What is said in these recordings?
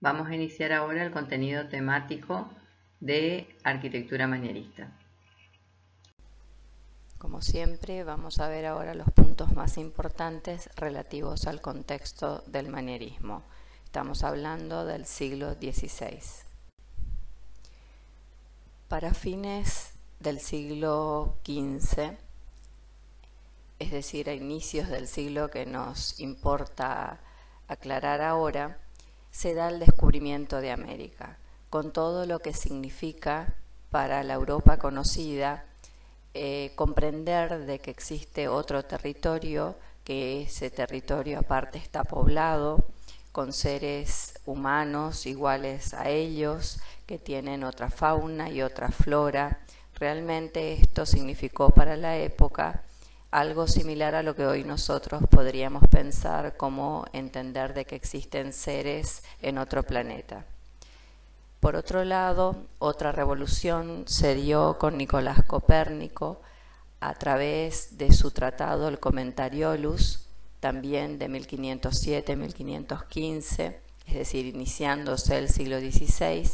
Vamos a iniciar ahora el contenido temático de arquitectura manierista. Como siempre, vamos a ver ahora los puntos más importantes relativos al contexto del manierismo. Estamos hablando del siglo XVI. Para fines del siglo XV, es decir, a inicios del siglo que nos importa aclarar ahora, se da el descubrimiento de América, con todo lo que significa para la Europa conocida comprender de que existe otro territorio, que ese territorio aparte está poblado con seres humanos iguales a ellos, que tienen otra fauna y otra flora. Realmente esto significó para la época algo similar a lo que hoy nosotros podríamos pensar como entender de que existen seres en otro planeta. Por otro lado, otra revolución se dio con Nicolás Copérnico a través de su tratado El Commentariolus, también de 1507-1515, es decir, iniciándose el siglo XVI.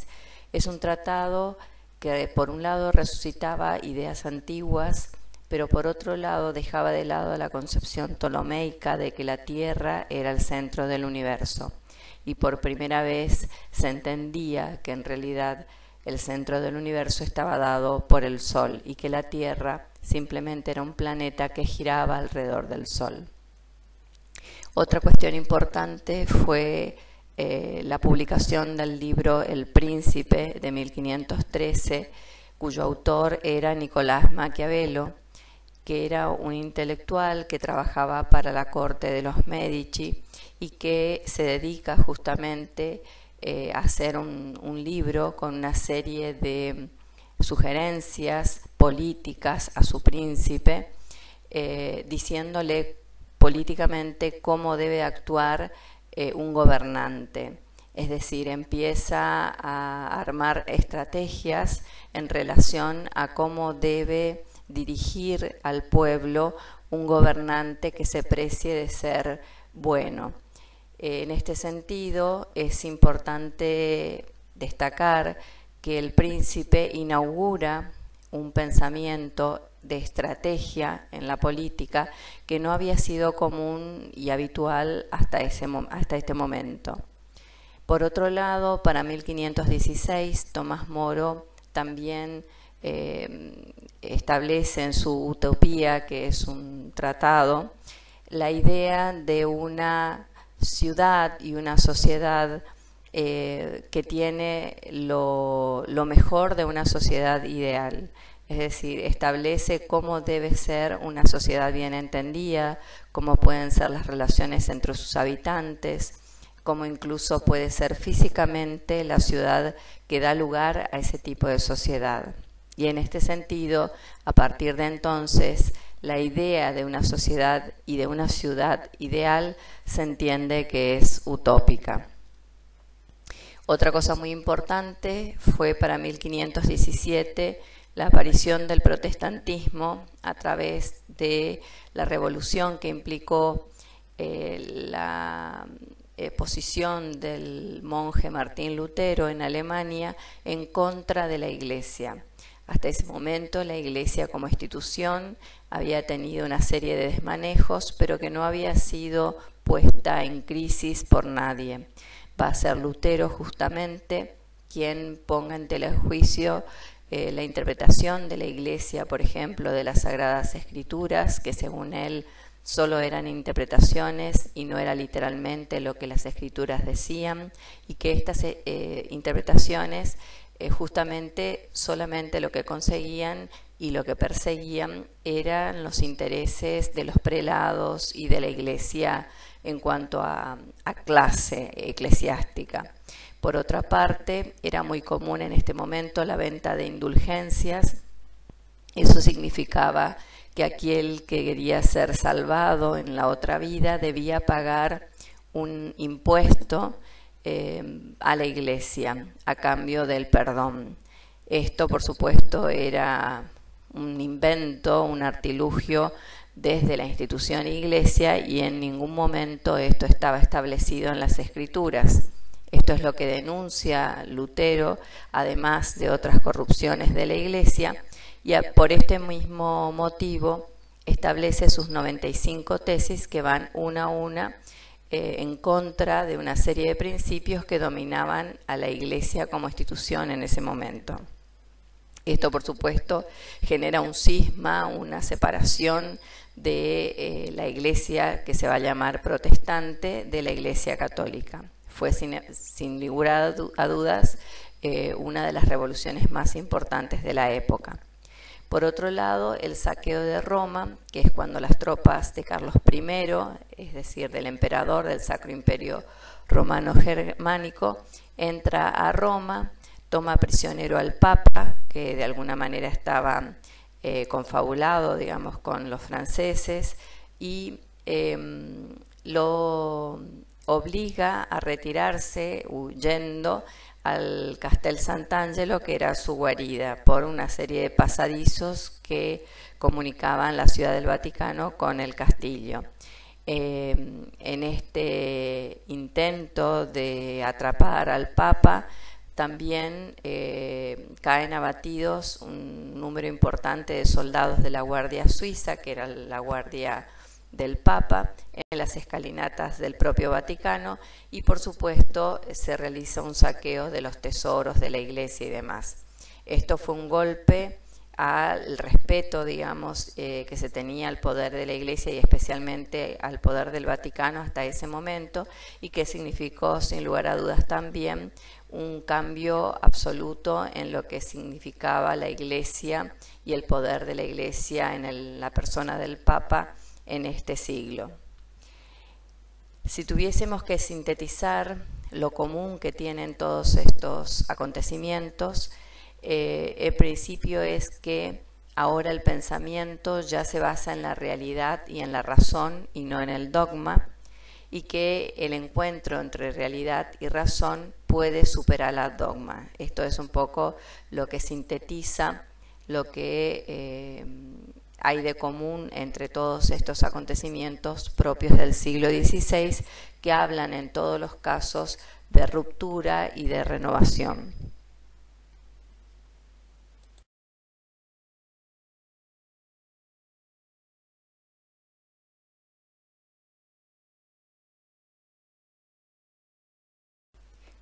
Es un tratado que por un lado resucitaba ideas antiguas, pero por otro lado dejaba de lado la concepción ptolomeica de que la Tierra era el centro del universo. Y por primera vez se entendía que en realidad el centro del universo estaba dado por el Sol y que la Tierra simplemente era un planeta que giraba alrededor del Sol. Otra cuestión importante fue la publicación del libro El Príncipe de 1513, cuyo autor era Nicolás Maquiavelo, que era un intelectual que trabajaba para la corte de los Medici y que se dedica justamente a hacer un libro con una serie de sugerencias políticas a su príncipe, diciéndole políticamente cómo debe actuar un gobernante. Es decir, empieza a armar estrategias en relación a cómo debe dirigir al pueblo un gobernante que se precie de ser bueno. En este sentido, es importante destacar que el príncipe inaugura un pensamiento de estrategia en la política que no había sido común y habitual hasta este momento. Por otro lado, para 1516, Tomás Moro también establece en su Utopía, que es un tratado, la idea de una ciudad y una sociedad que tiene lo mejor de una sociedad ideal. Es decir, establece cómo debe ser una sociedad bien entendida, cómo pueden ser las relaciones entre sus habitantes, cómo incluso puede ser físicamente la ciudad que da lugar a ese tipo de sociedad. Y en este sentido, a partir de entonces, la idea de una sociedad y de una ciudad ideal se entiende que es utópica. Otra cosa muy importante fue para 1517 la aparición del protestantismo a través de la revolución que implicó la posición del monje Martín Lutero en Alemania en contra de la Iglesia. Hasta ese momento la Iglesia como institución había tenido una serie de desmanejos, pero que no había sido puesta en crisis por nadie. Va a ser Lutero justamente quien ponga en tela de juicio la interpretación de la Iglesia, por ejemplo, de las Sagradas Escrituras, que según él solo eran interpretaciones y no era literalmente lo que las Escrituras decían, y que estas interpretaciones justamente solamente lo que conseguían y lo que perseguían eran los intereses de los prelados y de la Iglesia en cuanto a clase eclesiástica. Por otra parte, era muy común en este momento la venta de indulgencias. Eso significaba que aquel que quería ser salvado en la otra vida debía pagar un impuesto a la Iglesia a cambio del perdón. Esto, por supuesto, era un invento, un artilugio desde la institución Iglesia, y en ningún momento esto estaba establecido en las Escrituras. Esto es lo que denuncia Lutero, además de otras corrupciones de la Iglesia, y por este mismo motivo establece sus 95 tesis que van una a una en contra de una serie de principios que dominaban a la Iglesia como institución en ese momento. Esto, por supuesto, genera un cisma, una separación de la Iglesia que se va a llamar protestante de la Iglesia católica. Fue sin lugar a dudas una de las revoluciones más importantes de la época. Por otro lado, el saqueo de Roma, que es cuando las tropas de Carlos I, es decir, del emperador del Sacro Imperio Romano Germánico, entra a Roma, toma prisionero al Papa, que de alguna manera estaba confabulado, digamos, con los franceses, y lo obliga a retirarse huyendo al Castel Sant'Angelo, que era su guarida, por una serie de pasadizos que comunicaban la Ciudad del Vaticano con el castillo. En este intento de atrapar al Papa, también caen abatidos un número importante de soldados de la Guardia Suiza, que era la guardia del Papa, en las escalinatas del propio Vaticano, y por supuesto se realiza un saqueo de los tesoros de la Iglesia y demás. Esto fue un golpe al respeto, digamos, que se tenía al poder de la Iglesia y especialmente al poder del Vaticano hasta ese momento, y que significó sin lugar a dudas también un cambio absoluto en lo que significaba la Iglesia y el poder de la Iglesia en la persona del Papa en este siglo. Si tuviésemos que sintetizar lo común que tienen todos estos acontecimientos, el principio es que ahora el pensamiento ya se basa en la realidad y en la razón y no en el dogma, y que el encuentro entre realidad y razón puede superar al dogma. Esto es un poco lo que sintetiza lo que hay de común entre todos estos acontecimientos propios del siglo XVI, que hablan en todos los casos de ruptura y de renovación.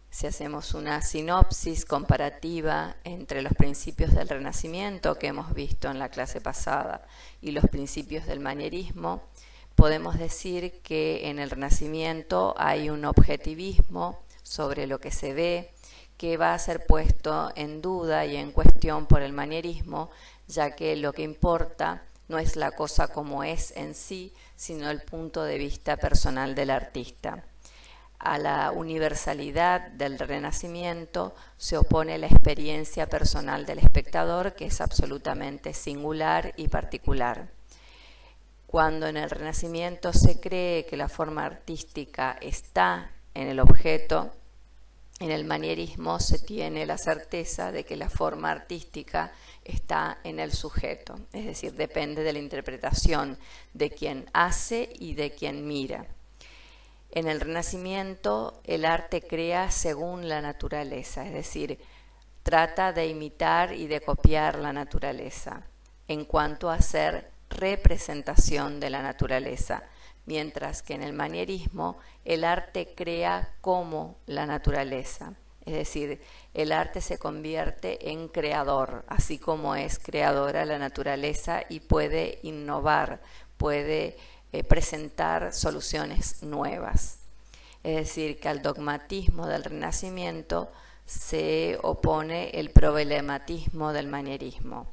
Si hacemos una sinopsis comparativa entre los principios del Renacimiento que hemos visto en la clase pasada y los principios del manierismo, podemos decir que en el Renacimiento hay un objetivismo sobre lo que se ve que va a ser puesto en duda y en cuestión por el manierismo, ya que lo que importa no es la cosa como es en sí, sino el punto de vista personal del artista. A la universalidad del Renacimiento se opone la experiencia personal del espectador, que es absolutamente singular y particular. Cuando en el Renacimiento se cree que la forma artística está en el objeto, en el manierismo se tiene la certeza de que la forma artística está en el sujeto, es decir, depende de la interpretación de quien hace y de quien mira. En el Renacimiento el arte crea según la naturaleza, es decir, trata de imitar y de copiar la naturaleza en cuanto a ser representación de la naturaleza, mientras que en el manierismo el arte crea como la naturaleza, es decir, el arte se convierte en creador, así como es creadora la naturaleza y puede innovar, puede presentar soluciones nuevas. Es decir, que al dogmatismo del Renacimiento se opone el problematismo del manierismo.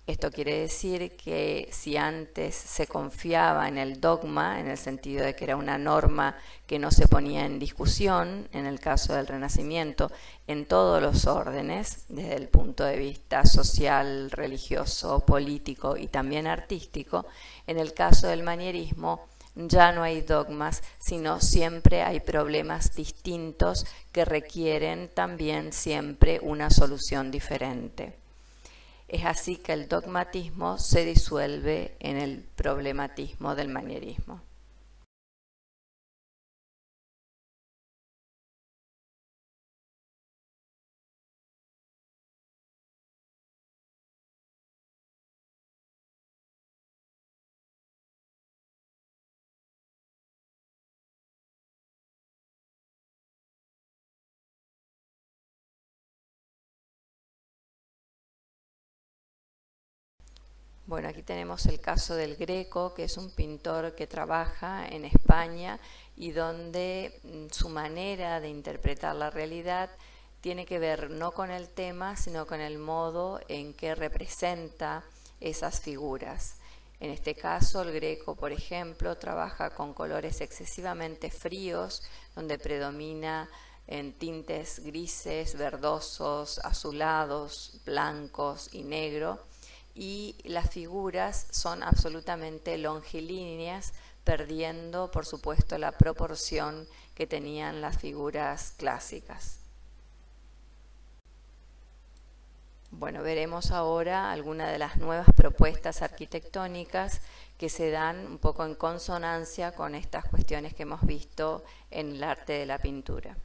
Esto quiere decir que si antes se confiaba en el dogma, en el sentido de que era una norma que no se ponía en discusión, en el caso del Renacimiento, en todos los órdenes, desde el punto de vista social, religioso, político y también artístico, en el caso del manierismo ya no hay dogmas, sino siempre hay problemas distintos que requieren también siempre una solución diferente. Es así que el dogmatismo se disuelve en el problematismo del manierismo. Bueno, aquí tenemos el caso del Greco, que es un pintor que trabaja en España y donde su manera de interpretar la realidad tiene que ver no con el tema, sino con el modo en que representa esas figuras. En este caso, el Greco, por ejemplo, trabaja con colores excesivamente fríos, donde predomina en tintes grises, verdosos, azulados, blancos y negro, y las figuras son absolutamente longilíneas, perdiendo, por supuesto, la proporción que tenían las figuras clásicas. Bueno, veremos ahora algunas de las nuevas propuestas arquitectónicas que se dan un poco en consonancia con estas cuestiones que hemos visto en el arte de la pintura.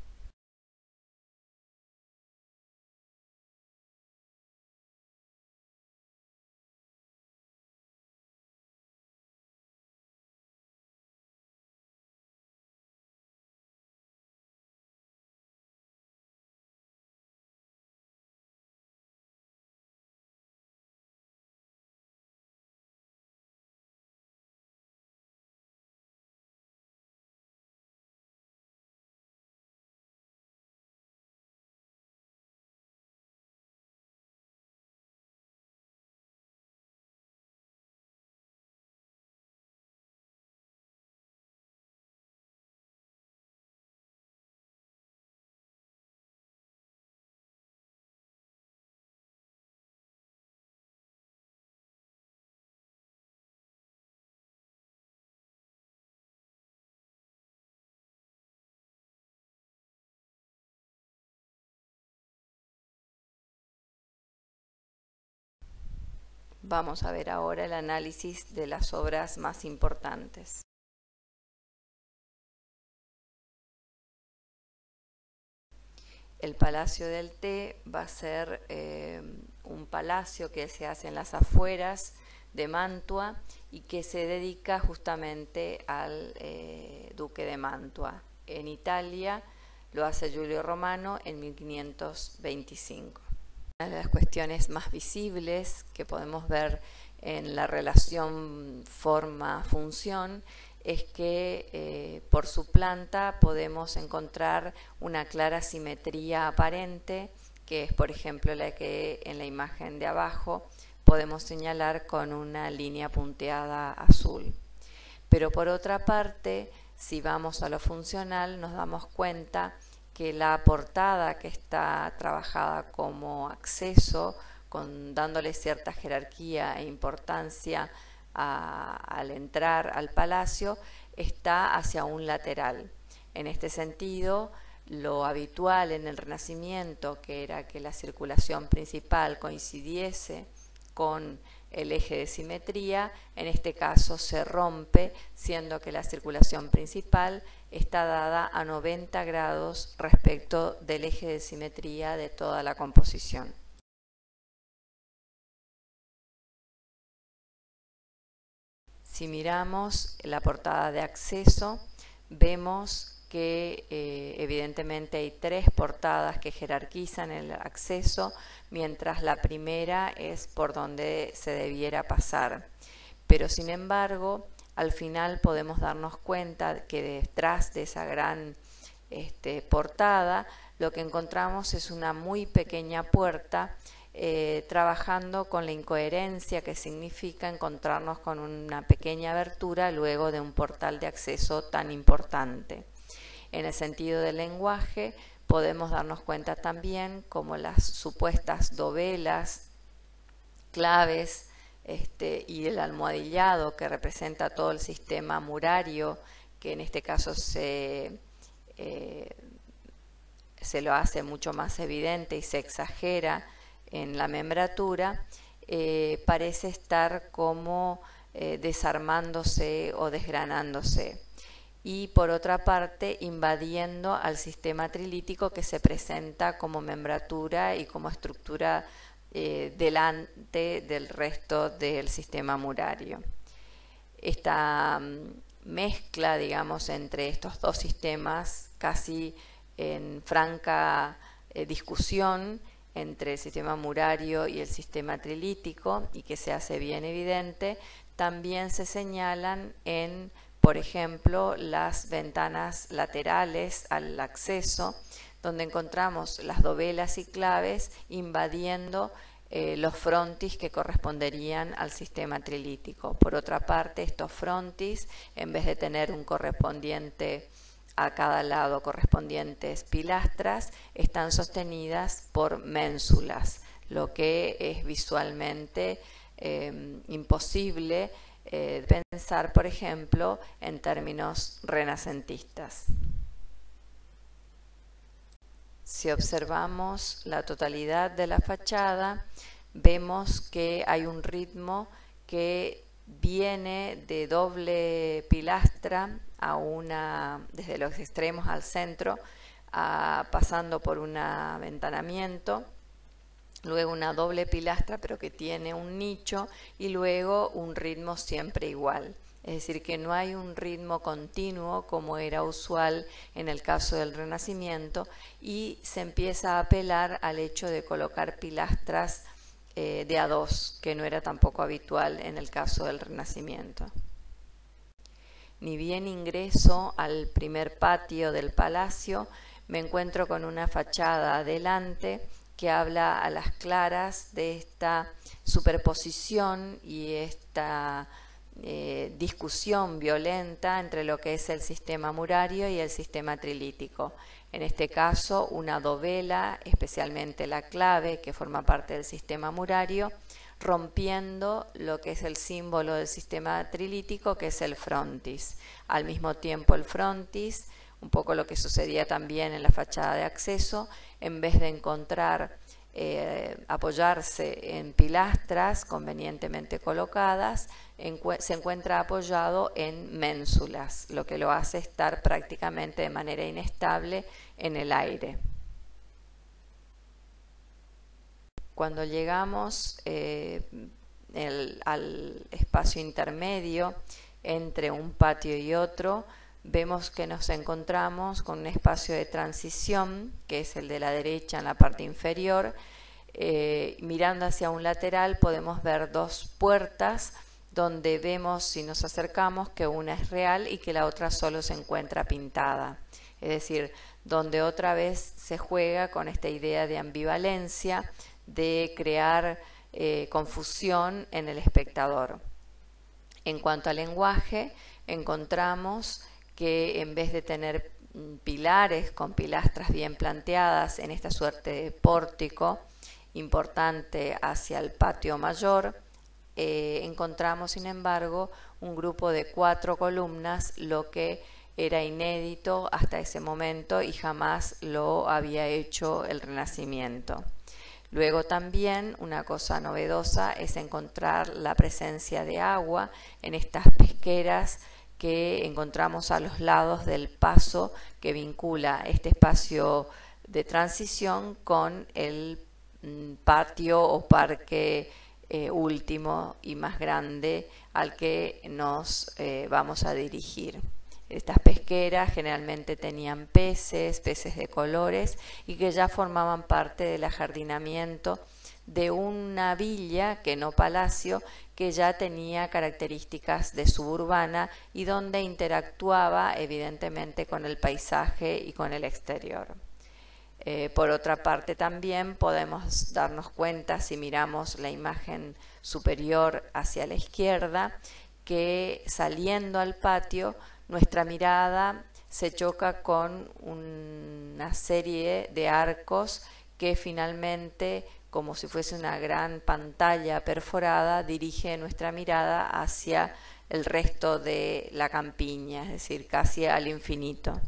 Vamos a ver ahora el análisis de las obras más importantes. El Palacio del Té va a ser un palacio que se hace en las afueras de Mantua y que se dedica justamente al duque de Mantua. En Italia lo hace Giulio Romano en 1525. Una de las cuestiones más visibles que podemos ver en la relación forma-función es que por su planta podemos encontrar una clara simetría aparente, que es por ejemplo la que en la imagen de abajo podemos señalar con una línea punteada azul. Pero por otra parte, si vamos a lo funcional, nos damos cuenta que la portada, que está trabajada como acceso, dándole cierta jerarquía e importancia al entrar al palacio, está hacia un lateral. En este sentido, lo habitual en el Renacimiento, que era que la circulación principal coincidiese con el eje de simetría, en este caso se rompe, siendo que la circulación principal está dada a 90 grados respecto del eje de simetría de toda la composición. Si miramos la portada de acceso, vemos que evidentemente hay tres portadas que jerarquizan el acceso, mientras la primera es por donde se debiera pasar. Pero sin embargo, al final podemos darnos cuenta que detrás de esa gran portada, lo que encontramos es una muy pequeña puerta, trabajando con la incoherencia que significa encontrarnos con una pequeña abertura luego de un portal de acceso tan importante. En el sentido del lenguaje, podemos darnos cuenta también como las supuestas dovelas, claves y el almohadillado que representa todo el sistema murario, que en este caso se lo hace mucho más evidente y se exagera en la membratura, parece estar como desarmándose o desgranándose, y por otra parte invadiendo al sistema trilítico que se presenta como membratura y como estructura delante del resto del sistema murario. Esta mezcla, digamos, entre estos dos sistemas casi en franca discusión entre el sistema murario y el sistema trilítico y que se hace bien evidente, también se señalan en, por ejemplo, las ventanas laterales al acceso, donde encontramos las dovelas y claves invadiendo los frontis que corresponderían al sistema trilítico. Por otra parte, estos frontis, en vez de tener un correspondiente a cada lado correspondientes pilastras, están sostenidas por ménsulas, lo que es visualmente imposible pensar, por ejemplo, en términos renacentistas. Si observamos la totalidad de la fachada, vemos que hay un ritmo que viene de doble pilastra desde los extremos al centro, pasando por un aventanamiento, luego una doble pilastra pero que tiene un nicho y luego un ritmo siempre igual. Es decir, que no hay un ritmo continuo como era usual en el caso del Renacimiento, y se empieza a apelar al hecho de colocar pilastras de a dos, que no era tampoco habitual en el caso del Renacimiento. Ni bien ingreso al primer patio del palacio, me encuentro con una fachada adelante que habla a las claras de esta superposición y esta discusión violenta entre lo que es el sistema murario y el sistema trilítico. En este caso, una dovela, especialmente la clave, que forma parte del sistema murario, rompiendo lo que es el símbolo del sistema trilítico, que es el frontis. Al mismo tiempo, el frontis, un poco lo que sucedía también en la fachada de acceso, en vez de encontrar apoyarse en pilastras convenientemente colocadas, se encuentra apoyado en ménsulas, lo que lo hace estar prácticamente de manera inestable en el aire. Cuando llegamos al espacio intermedio entre un patio y otro, vemos que nos encontramos con un espacio de transición, que es el de la derecha en la parte inferior. Mirando hacia un lateral podemos ver dos puertas, donde vemos, si nos acercamos, que una es real y que la otra solo se encuentra pintada. Es decir, donde otra vez se juega con esta idea de ambivalencia, de crear confusión en el espectador. En cuanto al lenguaje, encontramos que en vez de tener pilares con pilastras bien planteadas en esta suerte de pórtico importante hacia el patio mayor, encontramos sin embargo un grupo de 4 columnas, lo que era inédito hasta ese momento y jamás lo había hecho el Renacimiento. Luego también una cosa novedosa es encontrar la presencia de agua en estas pesqueras que encontramos a los lados del paso que vincula este espacio de transición con el patio o parque último y más grande al que nos vamos a dirigir. Estas pesqueras generalmente tenían peces de colores y que ya formaban parte del ajardinamiento de una villa, que no palacio, que ya tenía características de suburbana y donde interactuaba evidentemente con el paisaje y con el exterior. Por otra parte también podemos darnos cuenta, si miramos la imagen superior hacia la izquierda, que saliendo al patio nuestra mirada se choca con una serie de arcos que finalmente, como si fuese una gran pantalla perforada, dirige nuestra mirada hacia el resto de la campiña, es decir, casi al infinito.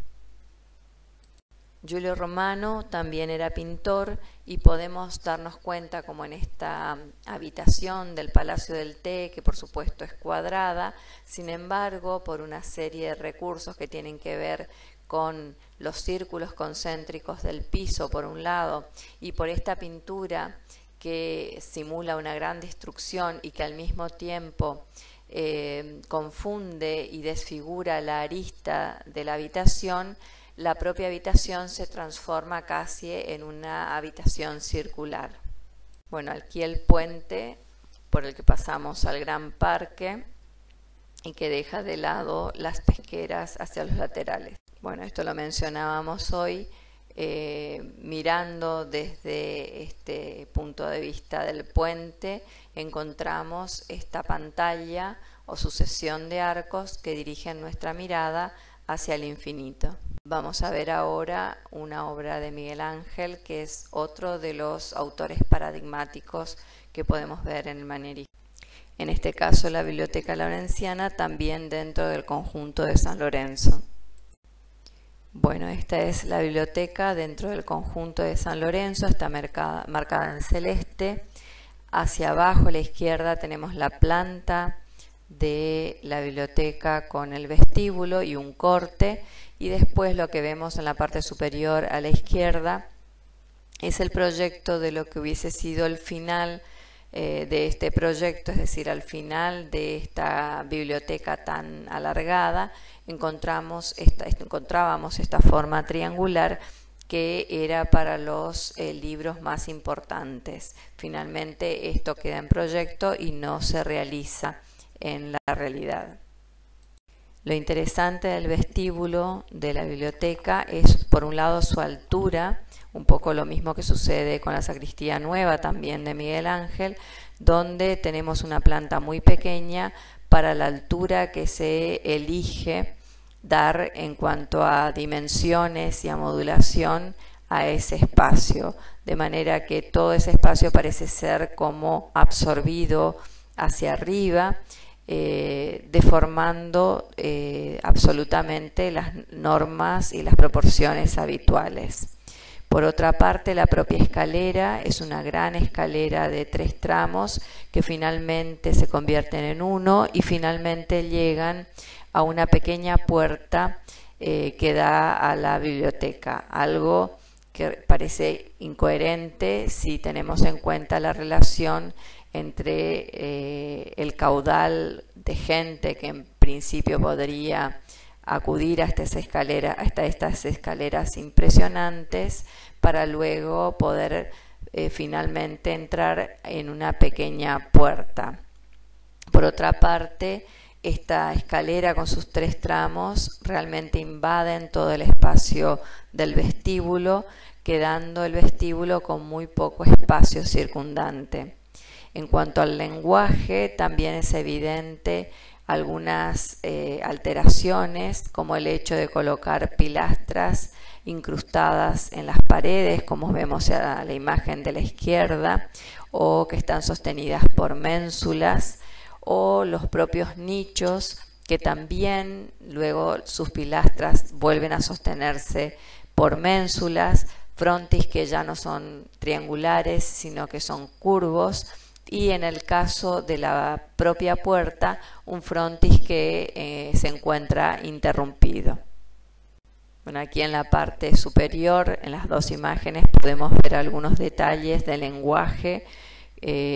Giulio Romano también era pintor y podemos darnos cuenta como en esta habitación del Palacio del Té, que por supuesto es cuadrada, sin embargo, por una serie de recursos que tienen que ver con los círculos concéntricos del piso por un lado y por esta pintura que simula una gran destrucción y que al mismo tiempo confunde y desfigura la arista de la habitación, la propia habitación se transforma casi en una habitación circular. Bueno, aquí el puente por el que pasamos al gran parque y que deja de lado las pesqueras hacia los laterales. Bueno, esto lo mencionábamos hoy, mirando desde este punto de vista del puente, encontramos esta pantalla o sucesión de arcos que dirigen nuestra mirada hacia el infinito. Vamos a ver ahora una obra de Miguel Ángel, que es otro de los autores paradigmáticos que podemos ver en el manierismo. En este caso, la Biblioteca Lawrenciana, también dentro del conjunto de San Lorenzo. Bueno, esta es la biblioteca dentro del conjunto de San Lorenzo, está marcada en celeste. Hacia abajo a la izquierda tenemos la planta de la biblioteca con el vestíbulo y un corte, y después lo que vemos en la parte superior a la izquierda es el proyecto de lo que hubiese sido el final de este proyecto, es decir, al final de esta biblioteca tan alargada encontrábamos esta forma triangular que era para los libros más importantes. Finalmente esto queda en proyecto y no se realiza en la realidad. Lo interesante del vestíbulo de la biblioteca es, por un lado, su altura, un poco lo mismo que sucede con la sacristía nueva también de Miguel Ángel, donde tenemos una planta muy pequeña para la altura que se elige dar en cuanto a dimensiones y a modulación a ese espacio, de manera que todo ese espacio parece ser como absorbido hacia arriba, deformando absolutamente las normas y las proporciones habituales. Por otra parte, la propia escalera es una gran escalera de 3 tramos que finalmente se convierten en uno y finalmente llegan a una pequeña puerta que da a la biblioteca, algo que parece incoherente si tenemos en cuenta la relación entre el caudal de gente que en principio podría acudir a estas escaleras impresionantes para luego poder finalmente entrar en una pequeña puerta. Por otra parte, esta escalera con sus 3 tramos realmente invaden todo el espacio del vestíbulo, quedando el vestíbulo con muy poco espacio circundante. En cuanto al lenguaje, también es evidente algunas alteraciones, como el hecho de colocar pilastras incrustadas en las paredes, como vemos a la imagen de la izquierda, o que están sostenidas por ménsulas, o los propios nichos, que también luego sus pilastras vuelven a sostenerse por ménsulas, frontis que ya no son triangulares, sino que son curvos, y en el caso de la propia puerta, un frontis que se encuentra interrumpido. Bueno, aquí en la parte superior, en las 2 imágenes, podemos ver algunos detalles del lenguaje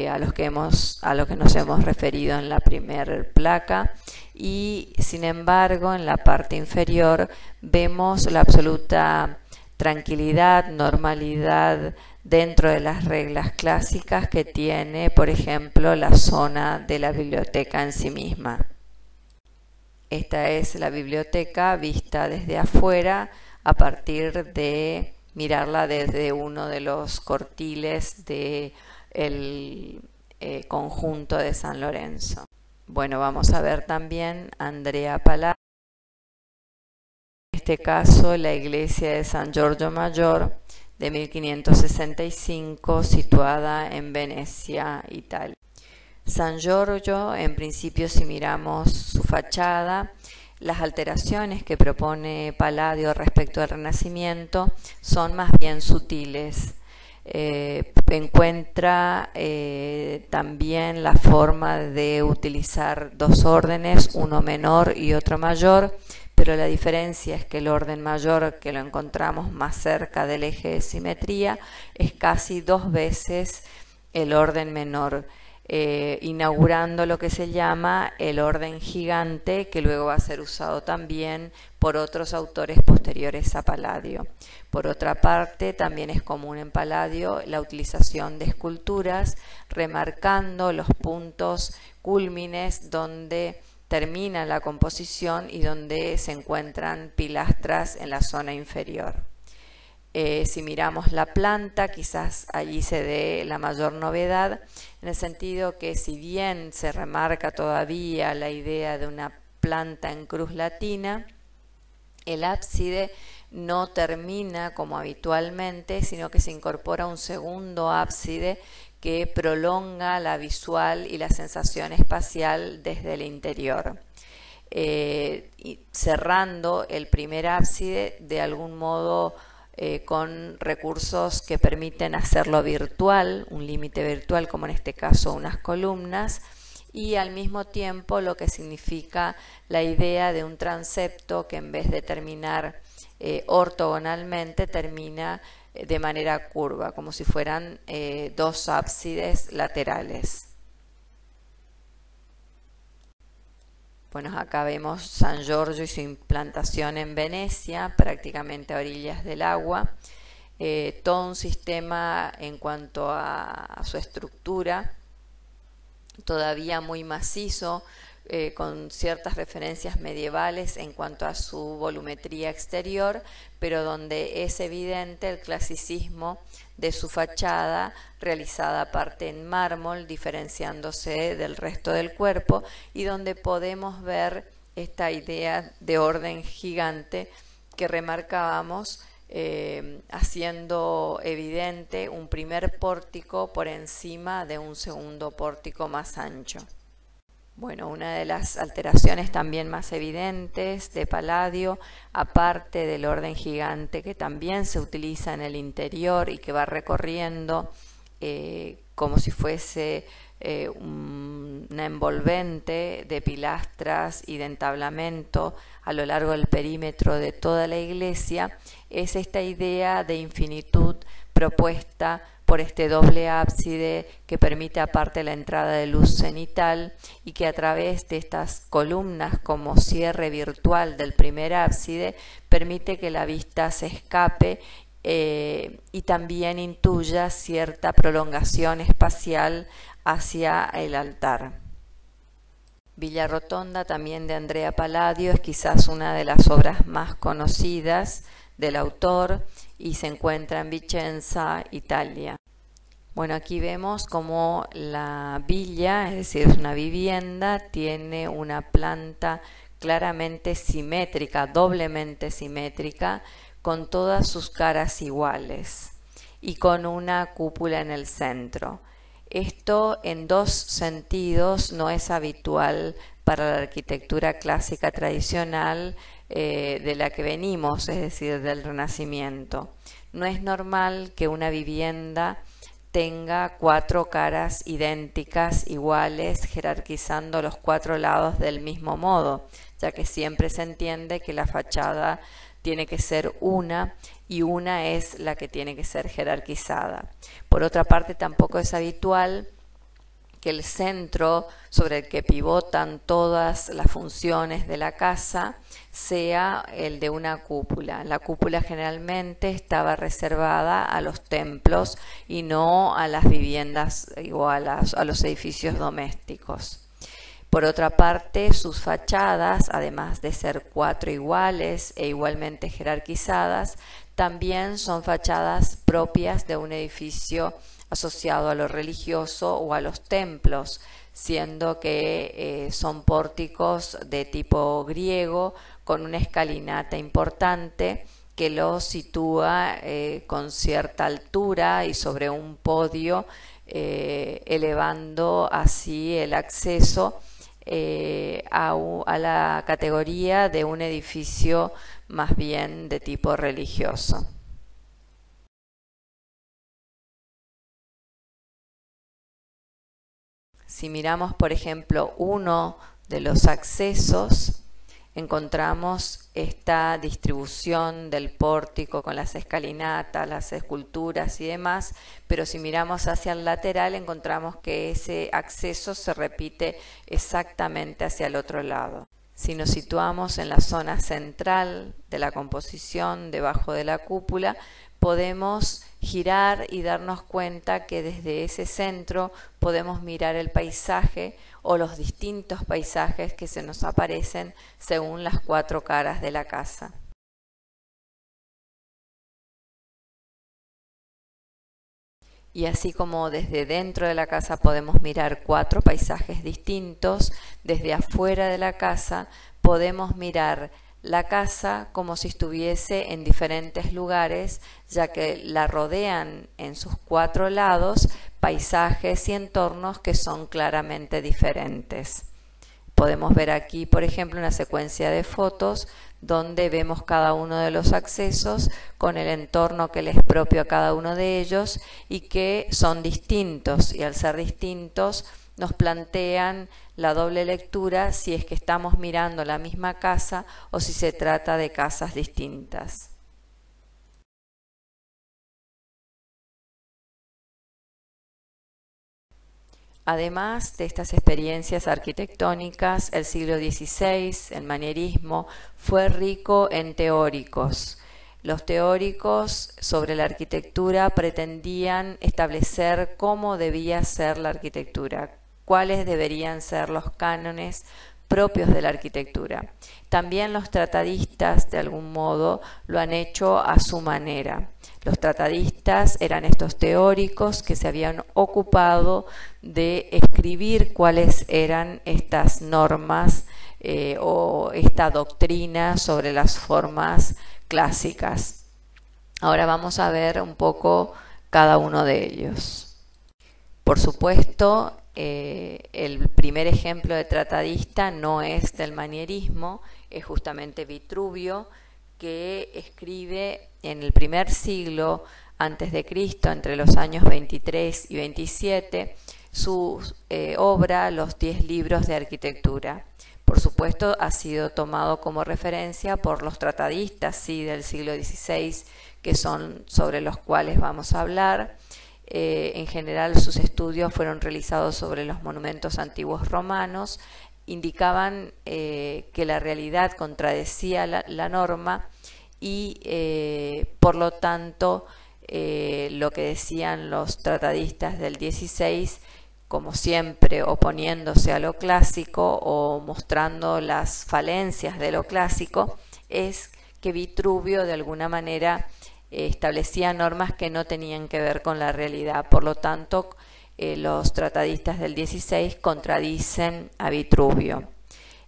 a los que nos hemos referido en la primera placa, y sin embargo en la parte inferior vemos la absoluta tranquilidad, normalidad dentro de las reglas clásicas que tiene, por ejemplo, la zona de la biblioteca en sí misma. Esta es la biblioteca vista desde afuera a partir de mirarla desde uno de los cortiles del conjunto de San Lorenzo. Bueno, vamos a ver también Andrea Palladio. En este caso, la iglesia de San Giorgio Maggiore de 1565, situada en Venecia, Italia. San Giorgio, en principio, si miramos su fachada, las alteraciones que propone Palladio respecto al Renacimiento son más bien sutiles. Encuentra también la forma de utilizar 2 órdenes, uno menor y otro mayor, pero la diferencia es que el orden mayor, que lo encontramos más cerca del eje de simetría, es casi 2 veces el orden menor. inaugurando lo que se llama el orden gigante, que luego va a ser usado también por otros autores posteriores a Palladio. Por otra parte, también es común en Palladio la utilización de esculturas, remarcando los puntos cúlmines donde termina la composición y donde se encuentran pilastras en la zona inferior. Si miramos la planta, quizás allí se dé la mayor novedad, en el sentido que si bien se remarca todavía la idea de una planta en cruz latina, el ábside no termina como habitualmente, sino que se incorpora un segundo ábside que prolonga la visual y la sensación espacial desde el interior, cerrando el primer ábside de algún modo con recursos que permiten hacerlo virtual, un límite virtual como en este caso unas columnas, y al mismo tiempo lo que significa la idea de un transepto que en vez de terminar ortogonalmente termina de manera curva, como si fueran dos ábsides laterales. Bueno, acá vemos San Giorgio y su implantación en Venecia, prácticamente a orillas del agua. Todo un sistema en cuanto a su estructura, todavía muy macizo, con ciertas referencias medievales en cuanto a su volumetría exterior, pero donde es evidente el clasicismo de su fachada, realizada aparte en mármol, diferenciándose del resto del cuerpo, y donde podemos ver esta idea de orden gigante que remarcábamos, haciendo evidente un primer pórtico por encima de un segundo pórtico más ancho. Bueno, una de las alteraciones también más evidentes de Palladio, aparte del orden gigante que también se utiliza en el interior y que va recorriendo como si fuese una envolvente de pilastras y de entablamento a lo largo del perímetro de toda la iglesia, es esta idea de infinitud propuesta por este doble ábside que permite aparte la entrada de luz cenital y que a través de estas columnas como cierre virtual del primer ábside permite que la vista se escape y también intuya cierta prolongación espacial hacia el altar. Villa Rotonda, también de Andrea Palladio, es quizás una de las obras más conocidas del autor y se encuentra en Vicenza, Italia. Bueno, aquí vemos cómo la villa, es decir, es una vivienda, tiene una planta claramente simétrica, doblemente simétrica, con todas sus caras iguales y con una cúpula en el centro. Esto en dos sentidos no es habitual para la arquitectura clásica tradicional de la que venimos, es decir, del Renacimiento. No es normal que una vivienda tenga cuatro caras idénticas, iguales, jerarquizando los cuatro lados del mismo modo, ya que siempre se entiende que la fachada tiene que ser una y una es la que tiene que ser jerarquizada. Por otra parte, tampoco es habitual que el centro sobre el que pivotan todas las funciones de la casa sea el de una cúpula. La cúpula generalmente estaba reservada a los templos y no a las viviendas o a los edificios domésticos. Por otra parte, sus fachadas, además de ser cuatro iguales e igualmente jerarquizadas, también son fachadas propias de un edificio asociado a lo religioso o a los templos, siendo que son pórticos de tipo griego con una escalinata importante que los sitúa con cierta altura y sobre un podio, elevando así el acceso a la categoría de un edificio más bien de tipo religioso. Si miramos, por ejemplo, uno de los accesos, encontramos esta distribución del pórtico con las escalinatas, las esculturas y demás, pero si miramos hacia el lateral encontramos que ese acceso se repite exactamente hacia el otro lado. Si nos situamos en la zona central de la composición, debajo de la cúpula, podemos girar y darnos cuenta que desde ese centro podemos mirar el paisaje o los distintos paisajes que se nos aparecen según las 4 caras de la casa. Y así como desde dentro de la casa podemos mirar 4 paisajes distintos, desde afuera de la casa podemos mirar la casa como si estuviese en diferentes lugares, ya que la rodean en sus 4 lados paisajes y entornos que son claramente diferentes. Podemos ver aquí, por ejemplo, una secuencia de fotos donde vemos cada uno de los accesos con el entorno que les es propio a cada uno de ellos y que son distintos, y al ser distintos nos plantean la doble lectura si es que estamos mirando la misma casa o si se trata de casas distintas. Además de estas experiencias arquitectónicas, el siglo XVI, el manierismo, fue rico en teóricos. Los teóricos sobre la arquitectura pretendían establecer cómo debía ser la arquitectura, cuáles deberían ser los cánones propios de la arquitectura. También los tratadistas, de algún modo, lo han hecho a su manera. Los tratadistas eran estos teóricos que se habían ocupado de escribir cuáles eran estas normas o esta doctrina sobre las formas clásicas. Ahora vamos a ver un poco cada uno de ellos. Por supuesto, el primer ejemplo de tratadista no es del manierismo, es justamente Vitruvio, que escribe en el primer siglo antes de Cristo, entre los años 23 y 27, su obra Los 10 libros de arquitectura. Por supuesto, ha sido tomado como referencia por los tratadistas, sí, del siglo XVI, que son sobre los cuales vamos a hablar. En general, sus estudios fueron realizados sobre los monumentos antiguos romanos, indicaban que la realidad contradecía la norma y por lo tanto lo que decían los tratadistas del XVI, como siempre oponiéndose a lo clásico o mostrando las falencias de lo clásico, es que Vitruvio de alguna manera establecía normas que no tenían que ver con la realidad. Por lo tanto, los tratadistas del XVI contradicen a Vitruvio.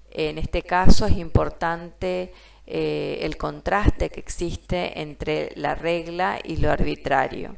En este caso es importante el contraste que existe entre la regla y lo arbitrario.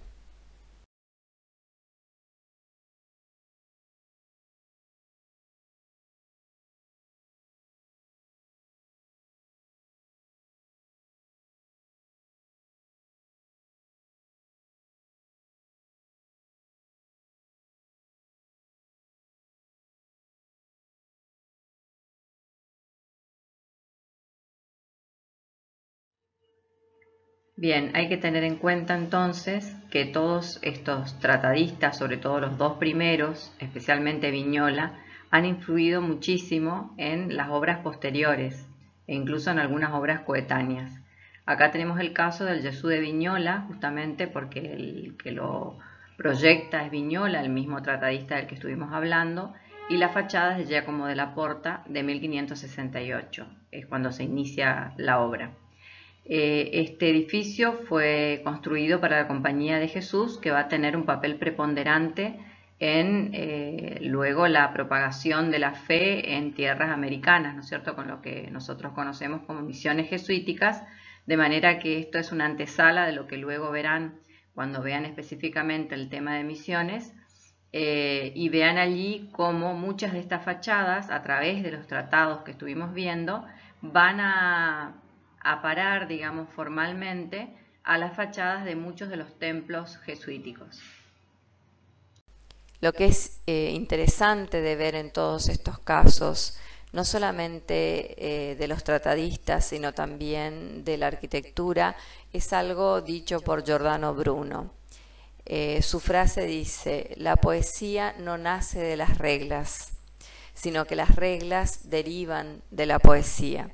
Bien, hay que tener en cuenta entonces que todos estos tratadistas, sobre todo los 2 primeros, especialmente Vignola, han influido muchísimo en las obras posteriores e incluso en algunas obras coetáneas. Acá tenemos el caso del Jesús de Vignola, justamente porque el que lo proyecta es Vignola, el mismo tratadista del que estuvimos hablando, y la fachada es de Giacomo della Porta de 1568, es cuando se inicia la obra. Este edificio fue construido para la Compañía de Jesús, que va a tener un papel preponderante en luego la propagación de la fe en tierras americanas, ¿no es cierto?, con lo que nosotros conocemos como misiones jesuíticas, de manera que esto es una antesala de lo que luego verán cuando vean específicamente el tema de misiones, y vean allí cómo muchas de estas fachadas, a través de los tratados que estuvimos viendo, van a parar, digamos, formalmente a las fachadas de muchos de los templos jesuíticos. Lo que es interesante de ver en todos estos casos no solamente de los tratadistas, sino también de la arquitectura, es algo dicho por Giordano Bruno. Su frase dice: la poesía no nace de las reglas, sino que las reglas derivan de la poesía.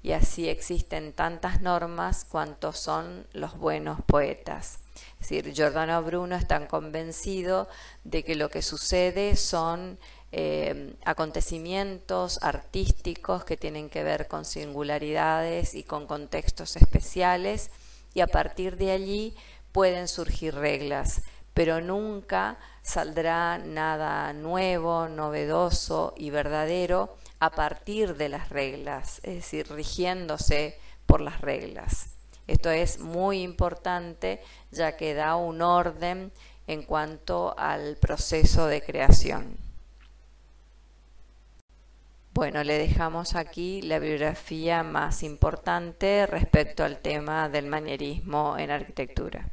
Y así existen tantas normas cuantos son los buenos poetas. Es decir, Giordano Bruno es tan convencido de que lo que sucede son acontecimientos artísticos que tienen que ver con singularidades y con contextos especiales, y a partir de allí pueden surgir reglas, pero nunca saldrá nada nuevo, novedoso y verdadero a partir de las reglas, es decir, rigiéndose por las reglas. Esto es muy importante, ya que da un orden en cuanto al proceso de creación. Bueno, le dejamos aquí la bibliografía más importante respecto al tema del manierismo en arquitectura.